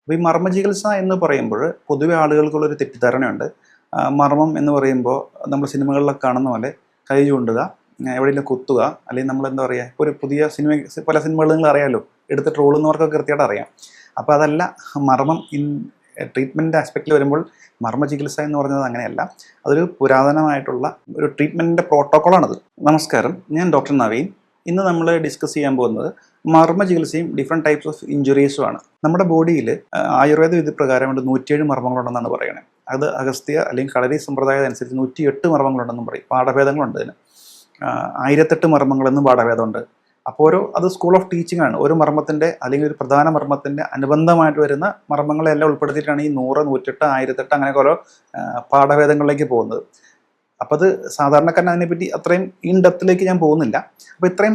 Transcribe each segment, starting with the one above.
അപ്പോൾ ഈ മർമ്മ ചികിത്സ എന്ന് പറയുമ്പോൾ പൊതുവെ ആളുകൾക്കുള്ളൊരു തെറ്റിദ്ധാരണയുണ്ട്. മർമ്മം എന്ന് പറയുമ്പോൾ നമ്മൾ സിനിമകളിലൊക്കെ കാണുന്ന പോലെ കൈ ചൂണ്ടുക, എവിടെയെങ്കിലും കുത്തുക, അല്ലെങ്കിൽ നമ്മൾ എന്താ പറയുക, ഇപ്പോൾ ഒരു പുതിയ പല സിനിമകൾ നിങ്ങൾ അറിയാമല്ലോ, എടുത്ത് ട്രോളുന്നവർക്കൊക്കെ കൃത്യമായിട്ട് അറിയാം. അപ്പോൾ അതല്ല മർമ്മം ട്രീറ്റ്മെൻറ്റ് ആസ്പെക്റ്റിൽ വരുമ്പോൾ മർമ്മ ചികിത്സ എന്ന് പറയുന്നത് അങ്ങനെയല്ല. അതൊരു പുരാതനമായിട്ടുള്ള ഒരു ട്രീറ്റ്മെൻറ്റിൻ്റെ പ്രോട്ടോക്കോളാണത്. നമസ്കാരം, ഞാൻ ഡോക്ടർ നവീൻ. ഇന്ന് നമ്മൾ ഡിസ്കസ് ചെയ്യാൻ പോകുന്നത് മർമ്മ ചികിത്സയും ഡിഫറെൻറ്റ് ടൈപ്സ് ഓഫ് ഇഞ്ചുറീസും ആണ്. നമ്മുടെ ബോഡിയിൽ ആയുർവേദ വിധി പ്രകാരം 107 മർമ്മങ്ങളുണ്ടെന്നാണ് പറയുന്നത്. അത് അഗസ്ത്യ അല്ലെങ്കിൽ കളരി സമ്പ്രദായം അനുസരിച്ച് 108 മർമ്മങ്ങളുണ്ടെന്നും പറയും. പാഠഭേദങ്ങളുണ്ട് ഇതിന്. 1008 മർമ്മങ്ങളെന്നും പാഠഭേദമുണ്ട്. അപ്പോൾ അത് സ്കൂൾ ഓഫ് ടീച്ചിങ് ആണ്. ഒരു മർമ്മത്തിൻ്റെ അല്ലെങ്കിൽ ഒരു പ്രധാന മർമ്മത്തിൻ്റെ അനുബന്ധമായിട്ട് വരുന്ന മർമ്മങ്ങളെല്ലാം ഉൾപ്പെടുത്തിയിട്ടാണ് ഈ 100, 108, 1008 അങ്ങനെയൊക്കെ ഓരോ പാഠഭേദങ്ങളിലേക്ക് പോകുന്നത്. അപ്പോൾ അത് സാധാരണക്കാരൻ അതിനെപ്പറ്റി അത്രയും ഇൻ ഡെപ്തിലേക്ക് ഞാൻ പോകുന്നില്ല. അപ്പോൾ ഇത്രയും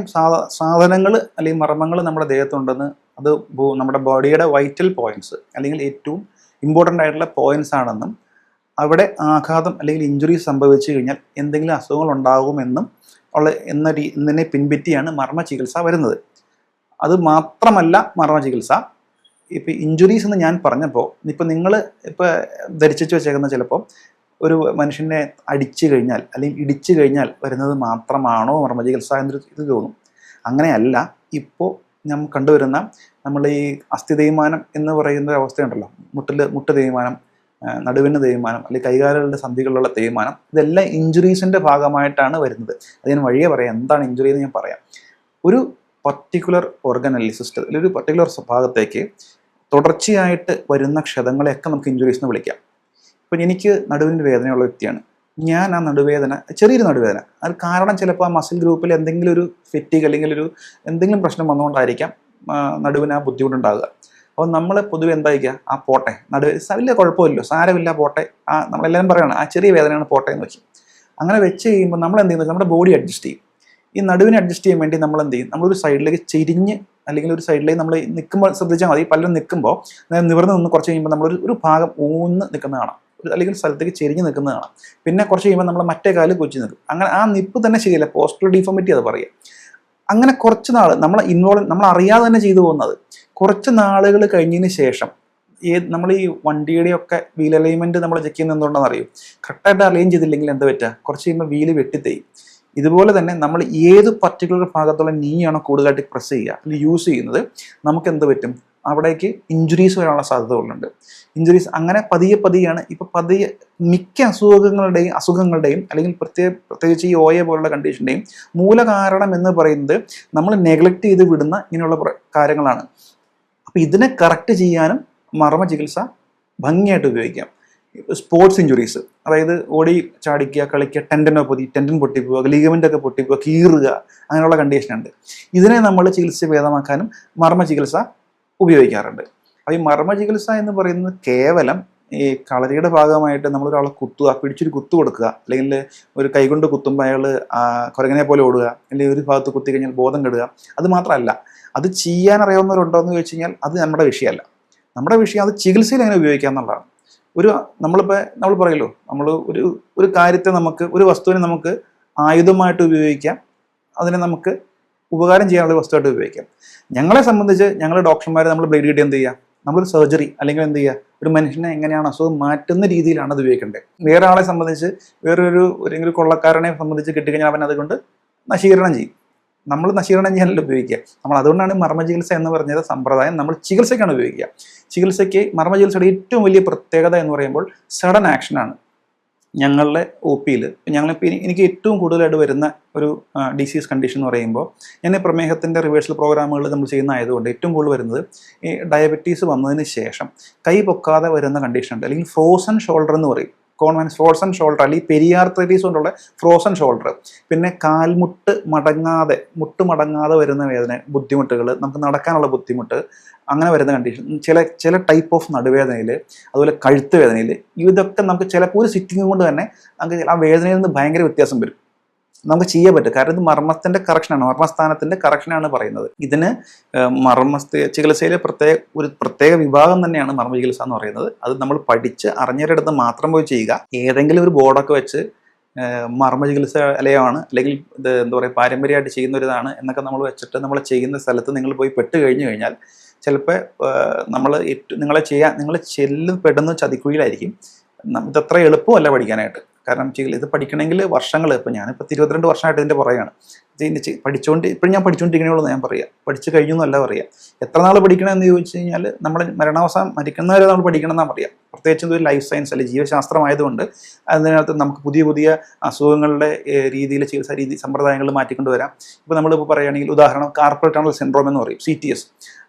സാധനങ്ങൾ അല്ലെങ്കിൽ മർമ്മങ്ങൾ നമ്മുടെ ദേഹത്തുണ്ടെന്ന്, അത് നമ്മുടെ ബോഡിയുടെ വൈറ്റൽ പോയിന്റ്സ് അല്ലെങ്കിൽ ഏറ്റവും ഇമ്പോർട്ടൻ്റ് ആയിട്ടുള്ള പോയിന്റ്സ് ആണെന്നും, അവിടെ ആഘാതം അല്ലെങ്കിൽ ഇഞ്ചുറീസ് സംഭവിച്ചു കഴിഞ്ഞാൽ എന്തെങ്കിലും അസുഖങ്ങൾ ഉണ്ടാകുമെന്നും എന്നതിനെ പിൻപറ്റിയാണ് മർമ്മ ചികിത്സ വരുന്നത്. അത് മാത്രമല്ല മർമ്മ ചികിത്സ. ഇപ്പോൾ ഇഞ്ചുറീസ് എന്ന് ഞാൻ പറഞ്ഞപ്പോൾ ഇപ്പം നിങ്ങൾ ധരിച്ചു വെച്ചേക്കുന്ന ചിലപ്പോൾ ഒരു മനുഷ്യനെ അടിച്ചു കഴിഞ്ഞാൽ അല്ലെങ്കിൽ ഇടിച്ചു കഴിഞ്ഞാൽ വരുന്നത് മാത്രമാണോ മർമ്മ ചികിത്സ എന്നൊരു ഇത് തോന്നും. അങ്ങനെയല്ല. ഇപ്പോൾ നമ്മൾ കണ്ടുവരുന്ന നമ്മൾ ഈ അസ്ഥി തേയ്മാനം എന്ന് പറയുന്ന ഒരു അവസ്ഥയുണ്ടല്ലോ, മുട്ട് തേയ്മാനം, നടുവിന് തേയ്മാനം, അല്ലെങ്കിൽ കൈകാലുകളുടെ സന്ധികളിലുള്ള തേയ്മാനം, ഇതെല്ലാം ഇഞ്ചുറീസിൻ്റെ ഭാഗമായിട്ടാണ് വരുന്നത്. അത് ഞാൻ വഴിയെ പറയാം എന്താണ് ഇഞ്ചുറി എന്ന് ഞാൻ പറയാം. ഒരു പർട്ടിക്കുലർ ഓർഗൻ അല്ലെങ്കിൽ സിസ്റ്റം അല്ലെങ്കിൽ ഒരു പർട്ടിക്കുലർ ഭാഗത്തേക്ക് തുടർച്ചയായിട്ട് വരുന്ന ക്ഷതങ്ങളെയൊക്കെ നമുക്ക് ഇഞ്ചുറീസ് എന്ന് വിളിക്കാം. ഇപ്പം എനിക്ക് നടുവിൻ്റെ വേദനയുള്ള വ്യക്തിയാണ് ഞാൻ. ആ നടുവേദന ചെറിയൊരു നടുവേദന, അത് കാരണം ചിലപ്പോൾ ആ മസിൽ ഗ്രൂപ്പിൽ എന്തെങ്കിലും ഒരു ഫെറ്റിക് അല്ലെങ്കിൽ എന്തെങ്കിലും പ്രശ്നം വന്നുകൊണ്ടായിരിക്കാം നടുവിന് ആ ബുദ്ധിമുട്ടുണ്ടാകുക. അപ്പോൾ നമ്മൾ പൊതുവെ എന്തായിരിക്കുക, ആ പോട്ടെ, വലിയ കുഴപ്പമില്ലല്ലോ, സാരമില്ല, പോട്ടെ, നമ്മളെല്ലാവരും പറയുകയാണ് ആ ചെറിയ വേദനയാണ് പോട്ടെ എന്ന് വെച്ച്. അങ്ങനെ വെച്ച് കഴിയുമ്പോൾ നമ്മൾ എന്ത് ചെയ്യുന്നത്, നമ്മുടെ ബോഡി അഡ്ജസ്റ്റ് ചെയ്യും. ഈ നടുവിനെ അഡ്ജസ്റ്റ് ചെയ്യാൻ വേണ്ടി നമ്മൾ എന്ത് ചെയ്യും, നമ്മളൊരു സൈഡിലേക്ക് ചെരിഞ്ഞ് അല്ലെങ്കിൽ ഒരു സൈഡിലേക്ക് നമ്മൾ നിൽക്കുമ്പോൾ ശ്രദ്ധിച്ചാൽ മതി. പലരും നിൽക്കുമ്പോൾ നിവർന്ന് നിന്ന് കുറച്ച് കഴിയുമ്പോൾ നമ്മളൊരു ഭാഗം ഊന്ന് നിൽക്കുന്ന കാണാം, അല്ലെങ്കിൽ സ്ഥലത്തേക്ക് ചെരിഞ്ഞ് നിൽക്കുന്നത് കാണാം. പിന്നെ കുറച്ച് കഴിയുമ്പോൾ നമ്മൾ മറ്റേ കാല് കൊച്ചി നിൽക്കും. അങ്ങനെ ആ നിപ്പ് തന്നെ ശരിയല്ല, പോസ്റ്റർ ഡിഫോമിറ്റി അത് പറയുക. അങ്ങനെ കുറച്ച് നാൾ നമ്മൾ അറിയാതെ തന്നെ ചെയ്തു പോകുന്നത്. കുറച്ച് നാളുകൾ കഴിഞ്ഞതിന് ശേഷം നമ്മൾ ഈ വണ്ടിയുടെയൊക്കെ വീൽ അലൈൻമെന്റ് നമ്മൾ ചെക്ക് ചെയ്യുന്നത് എന്തുകൊണ്ടാണെന്ന് അറിയും. കറക്റ്റായിട്ട് അലൈൻ ചെയ്തില്ലെങ്കിൽ എന്താ പറ്റുക, കുറച്ച് കഴിയുമ്പോൾ വീല് വെട്ടിത്തേയും. ഇതുപോലെ തന്നെ നമ്മൾ ഏത് പർട്ടിക്കുലർ ഭാഗത്തുള്ള നീയാണോ കൂടുതലായിട്ട് പ്രസ് ചെയ്യുക അല്ലെങ്കിൽ യൂസ് ചെയ്യുന്നത്, നമുക്ക് എന്ത് പറ്റും, അവിടേക്ക് ഇഞ്ചുറീസ് വരാനുള്ള സാധ്യതകളുണ്ട്. ഇഞ്ചുറീസ് അങ്ങനെ പതിയെയാണ് ഇപ്പോൾ മിക്ക അസുഖങ്ങളുടെയും അല്ലെങ്കിൽ പ്രത്യേകിച്ച് ഈ OA പോലുള്ള കണ്ടീഷൻ്റെയും മൂലകാരണം എന്ന് പറയുന്നത് നമ്മൾ നെഗ്ലക്റ്റ് ചെയ്ത് വിടുന്ന ഇങ്ങനെയുള്ള കാര്യങ്ങളാണ്. അപ്പോൾ ഇതിനെ കറക്റ്റ് ചെയ്യാനും മർമ്മ ചികിത്സ ഭംഗിയായിട്ട് ഉപയോഗിക്കാം. സ്പോർട്സ് ഇഞ്ചുറീസ്, അതായത് ഓടി ചാടിക്കുക, കളിക്കുക, ടെൻഡൻ പൊട്ടിപ്പോവുക, ലിഗമെൻ്റൊക്കെ പൊട്ടിപ്പോവുക, കീറുക, അങ്ങനെയുള്ള കണ്ടീഷനുണ്ട്. ഇതിനെ നമ്മൾ ചികിത്സ ഭേദമാക്കാനും മർമ്മ ചികിത്സ ഉപയോഗിക്കാറുണ്ട്. അപ്പോൾ ഈ മർമ്മ ചികിത്സ എന്ന് പറയുന്നത് കേവലം ഈ കളരിയുടെ ഭാഗമായിട്ട് നമ്മളൊരാളെ കുത്തുക, പിടിച്ചൊരു കുത്തു കൊടുക്കുക, അല്ലെങ്കിൽ ഒരു കൈകൊണ്ട് കുത്തുമ്പോൾ അയാൾ കുരങ്ങനെ പോലെ ഓടുക, അല്ലെങ്കിൽ ഒരു ഭാഗത്ത് കുത്തി കഴിഞ്ഞാൽ ബോധം കെടുക, അത് മാത്രമല്ല. അത് ചെയ്യാൻ അറിയാവുന്നവരുണ്ടോ എന്ന് ചോദിച്ചു കഴിഞ്ഞാൽ അത് നമ്മുടെ വിഷയമല്ല. നമ്മുടെ വിഷയം അത് ചികിത്സയിൽ എങ്ങനെ ഉപയോഗിക്കുക എന്നുള്ളതാണ്. നമ്മൾ പറയല്ലോ, നമ്മൾ ഒരു കാര്യത്തെ ഒരു വസ്തുവിനെ നമുക്ക് ആയുധമായിട്ട് ഉപയോഗിക്കാം, അതിനെ നമുക്ക് ഉപകാരം ചെയ്യാനുള്ള വസ്തുവായിട്ട് ഉപയോഗിക്കാം. ഞങ്ങളെ സംബന്ധിച്ച് ഞങ്ങൾ ഡോക്ടർമാരെ നമ്മൾ ബ്ലേഡ് കിട്ടി എന്ത് ചെയ്യുക, നമ്മളൊരു സർജറി അല്ലെങ്കിൽ എന്ത് ചെയ്യുക, ഒരു മനുഷ്യനെ എങ്ങനെയാണ് അസുഖം മാറ്റുന്ന രീതിയിലാണ് അത് ഉപയോഗിക്കേണ്ടത്. വേറെ ആളെ സംബന്ധിച്ച് ഒരു കൊള്ളക്കാരനെ സംബന്ധിച്ച് കിട്ടിക്കഴിഞ്ഞാൽ അവൻ അതുകൊണ്ട് നശീകരണം ചെയ്യും. നമ്മൾ നശീകരണം ചെയ്യാനല്ല ഉപയോഗിക്കുക. നമ്മൾ അതുകൊണ്ടാണ് മർമ്മ ചികിത്സ എന്ന് പറഞ്ഞത് സമ്പ്രദായം നമ്മൾ ചികിത്സയ്ക്കാണ് ഉപയോഗിക്കുക. ചികിത്സയ്ക്ക് മർമ്മ ചികിത്സയുടെ ഏറ്റവും വലിയ പ്രത്യേകത എന്ന് പറയുമ്പോൾ സഡൻ ആക്ഷനാണ്. ഞങ്ങളുടെ OPയിൽ എനിക്ക് ഏറ്റവും കൂടുതലായിട്ട് വരുന്ന ഒരു ഡിസീസ് കണ്ടീഷൻ എന്ന് പറയുമ്പോൾ, ഞാൻ പ്രമേഹത്തിൻ്റെ റിവേഴ്സൽ പ്രോഗ്രാമുകൾ നമ്മൾ ചെയ്യുന്നതായതുകൊണ്ട് ഏറ്റവും കൂടുതൽ വരുന്നത് ഈ ഡയബറ്റീസ് വന്നതിന് ശേഷം കൈ പൊക്കാതെ വരുന്ന കണ്ടീഷനുണ്ട്, അല്ലെങ്കിൽ ഫ്രോസൺ ഷോൾഡർ എന്ന് പറയും. ഫ്രോസൺ ഷോൾഡർ അല്ലെങ്കിൽ പെരിയാർത്രൈറ്റീസ് കൊണ്ടുള്ള ഫ്രോസൺ ഷോൾഡർ. പിന്നെ കാൽമുട്ട് മടങ്ങാതെ വരുന്ന ബുദ്ധിമുട്ടുകൾ, നമുക്ക് നടക്കാനുള്ള ബുദ്ധിമുട്ട്, അങ്ങനെ വരുന്ന കണ്ടീഷൻ, ചില ടൈപ്പ് ഓഫ് നടുവേദനയിൽ, അതുപോലെ കഴുത്ത് വേദനയിൽ, ഇതൊക്കെ നമുക്ക് ചിലപ്പോൾ ഒരു സിറ്റിംഗ് കൊണ്ട് തന്നെ നമുക്ക് ആ വേദനയിൽ നിന്ന് ഭയങ്കര വ്യത്യാസം വരും. നമുക്ക് ചെയ്യാൻ പറ്റും. കാരണം ഇത് മർമ്മത്തിൻ്റെ കറക്ഷനാണ്, മർമ്മസ്ഥാനത്തിൻ്റെ കറക്ഷനാണ് പറയുന്നത്. ഇതിന് മർമ്മ ചികിത്സയിലെ ഒരു പ്രത്യേക വിഭാഗം തന്നെയാണ് മർമ്മ ചികിത്സ എന്ന് പറയുന്നത്. അത് നമ്മൾ പഠിച്ച് അറിഞ്ഞവരെടുത്ത് മാത്രം പോയി ചെയ്യുക. ഏതെങ്കിലും ഒരു ബോർഡൊക്കെ വെച്ച് മർമ്മ ചികിത്സ അലയമാണ് അല്ലെങ്കിൽ ഇത് പാരമ്പര്യമായിട്ട് ചെയ്യുന്ന ഒരിതാണ് എന്നൊക്കെ നമ്മൾ വെച്ചിട്ട് നമ്മൾ ചെയ്യുന്ന സ്ഥലത്ത് നിങ്ങൾ പോയി പെട്ട് കഴിഞ്ഞു കഴിഞ്ഞാൽ ചിലപ്പോൾ നമ്മൾ നിങ്ങൾ ചെല്ലുപെടുന്ന ചതിക്കുഴിയിലായിരിക്കും. ഇതത്ര എളുപ്പമല്ല പഠിക്കാനായിട്ട്. കാരണം ഇത് പഠിക്കണമെങ്കിൽ വർഷങ്ങൾ, ഇപ്പം ഞാനിപ്പോൾ 22 വർഷമായിട്ട് ഇതിൻ്റെ പുറകെയാണ്. ഇപ്പോഴും ഞാൻ പഠിച്ചുകൊണ്ടിരിക്കണേ ഞാൻ പറയാം, പഠിച്ചു കഴിഞ്ഞു എന്നല്ല പറയാം. എത്ര നാൾ പഠിക്കണമെന്ന് ചോദിച്ചു കഴിഞ്ഞാൽ നമ്മൾ മരണാവസാനം മരിക്കുന്നവരെ നമ്മൾ പഠിക്കണം എന്നാണ് പറയാം. പ്രത്യേകിച്ച് ഇതൊരു ലൈഫ് സയൻസ് അല്ലെങ്കിൽ ജീവശാസ്ത്രമായതുകൊണ്ട് അതിനകത്ത് നമുക്ക് പുതിയ പുതിയ അസുഖങ്ങളുടെ രീതിയിൽ ചികിത്സാ സമ്പ്രദായങ്ങൾ മാറ്റിക്കൊണ്ട് വരാം. ഇപ്പോൾ നമ്മളിപ്പോൾ പറയുകയാണെങ്കിൽ ഉദാഹരണം കാർപ്പൽ ടണൽ സിൻഡ്രോം എന്ന് പറയും, CTS.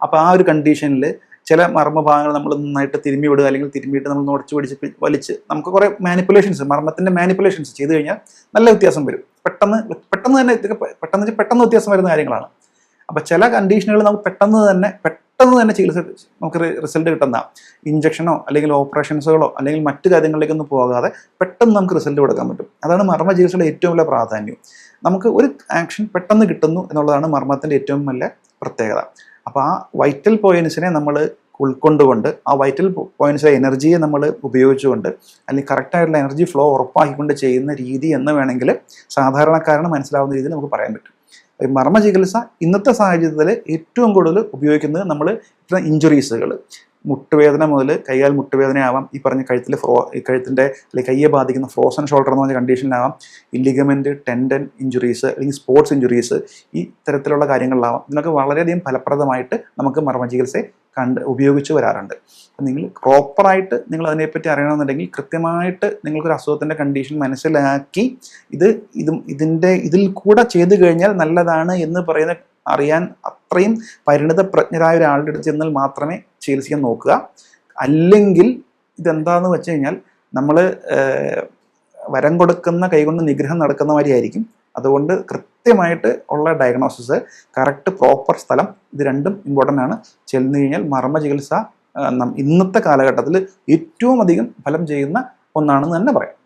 അപ്പോൾ ആ ഒരു കണ്ടീഷനിൽ ചില മർമ്മഭാഗങ്ങൾ നമ്മൾ നന്നായിട്ട് തിരുമ്മി വിടുക, അല്ലെങ്കിൽ തിരുമ്മിയിട്ട് നമ്മൾ നുടച്ച് പിടിച്ച് വലിച്ച് നമുക്ക് കുറേ മാനിപ്പുലേഷൻസ്, മർമ്മത്തിൻ്റെ മാനിപ്പുലേഷൻസ് ചെയ്ത് കഴിഞ്ഞാൽ നല്ല വ്യത്യാസം വരും. പെട്ടെന്ന് തന്നെ ഇതൊക്കെ പെട്ടെന്ന് വ്യത്യാസം വരുന്ന കാര്യങ്ങളാണ്. അപ്പോൾ ചില കണ്ടീഷനുകൾ നമുക്ക് പെട്ടെന്ന് തന്നെ ചികിത്സ നമുക്ക് റിസൾട്ട് കിട്ടുന്ന ഇഞ്ചക്ഷനോ അല്ലെങ്കിൽ ഓപ്പറേഷൻസുകളോ അല്ലെങ്കിൽ മറ്റു കാര്യങ്ങളിലേക്കൊന്നും പോകാതെ പെട്ടെന്ന് നമുക്ക് റിസൾട്ട് കൊടുക്കാൻ പറ്റും. അതാണ് മർമ്മ ചികിത്സയുടെ ഏറ്റവും വലിയ പ്രാധാന്യം. നമുക്ക് ഒരു ആക്ഷൻ പെട്ടെന്ന് കിട്ടുന്നു എന്നുള്ളതാണ് മർമ്മത്തിൻ്റെ ഏറ്റവും വലിയ പ്രത്യേകത. അപ്പോൾ ആ വൈറ്റൽ പോയിൻസിനെ നമ്മൾ ഉൾക്കൊണ്ടുകൊണ്ട്, ആ വൈറ്റൽ പോയിൻസിലെ എനർജിയെ നമ്മൾ ഉപയോഗിച്ചുകൊണ്ട്, അല്ലെങ്കിൽ കറക്റ്റായിട്ടുള്ള എനർജി ഫ്ലോ ഉറപ്പാക്കിക്കൊണ്ട് ചെയ്യുന്ന രീതി എന്ന് വേണമെങ്കിൽ സാധാരണക്കാരന് മനസ്സിലാവുന്ന രീതിയിൽ നമുക്ക് പറയാൻ പറ്റും. മർമ്മ ചികിത്സ ഇന്നത്തെ സാഹചര്യത്തിൽ ഏറ്റവും കൂടുതൽ ഉപയോഗിക്കുന്നത് നമ്മൾ ഇത്തരം ഇഞ്ചുറീസുകൾ, മുട്ടുവേദന മുതൽ കൈകാൽ മുട്ടുവേദനയാവാം, ഈ പറഞ്ഞ കഴുത്തിൻ്റെ അല്ലെങ്കിൽ കയ്യെ ബാധിക്കുന്ന ഫ്രോസൺ ഷോൾഡർ എന്ന് പറഞ്ഞ കണ്ടീഷനിലാവാം, ലിഗമെൻറ്റ്, ടെൻഡൻ ഇഞ്ചുറീസ് അല്ലെങ്കിൽ സ്പോർട്സ് ഇഞ്ചുറീസ്, ഈ തരത്തിലുള്ള കാര്യങ്ങളിലാവാം. ഇതിനൊക്കെ വളരെയധികം ഫലപ്രദമായിട്ട് നമുക്ക് മർമ്മ ചികിത്സയെ ഉപയോഗിച്ച് വരാറുണ്ട്. അപ്പം നിങ്ങൾ പ്രോപ്പറായിട്ട് നിങ്ങൾ അതിനെപ്പറ്റി അറിയണമെന്നുണ്ടെങ്കിൽ കൃത്യമായിട്ട് നിങ്ങൾക്കൊരു അസുഖത്തിൻ്റെ കണ്ടീഷൻ മനസ്സിലാക്കി ഇതിൽ കൂടെ ചെയ്തു കഴിഞ്ഞാൽ നല്ലതാണ് എന്ന് അറിയാൻ അത്രയും പരിണിത പ്രജ്ഞരായ ഒരാളുടെ അടുത്ത് ചെന്നാൽ മാത്രമേ ചികിത്സിക്കാൻ നോക്കുക. അല്ലെങ്കിൽ ഇതെന്താണെന്ന് വെച്ച് കഴിഞ്ഞാൽ നമ്മൾ വരം കൊടുക്കുന്ന കൈകൊണ്ട് നിഗ്രഹം നടക്കുന്ന മാതിരിയായിരിക്കും. അതുകൊണ്ട് കൃത്യമായിട്ട് ഉള്ള ഡയഗ്നോസിസ്, കറക്റ്റ് പ്രോപ്പർ സ്ഥലം, ഇത് രണ്ടും ഇമ്പോർട്ടൻ്റ് ആണ്. ചെന്ന് കഴിഞ്ഞാൽ മർമ്മ ചികിത്സ ഇന്നത്തെ കാലഘട്ടത്തിൽ ഏറ്റവും അധികം ഫലം ചെയ്യുന്ന ഒന്നാണെന്ന് തന്നെ പറയാം.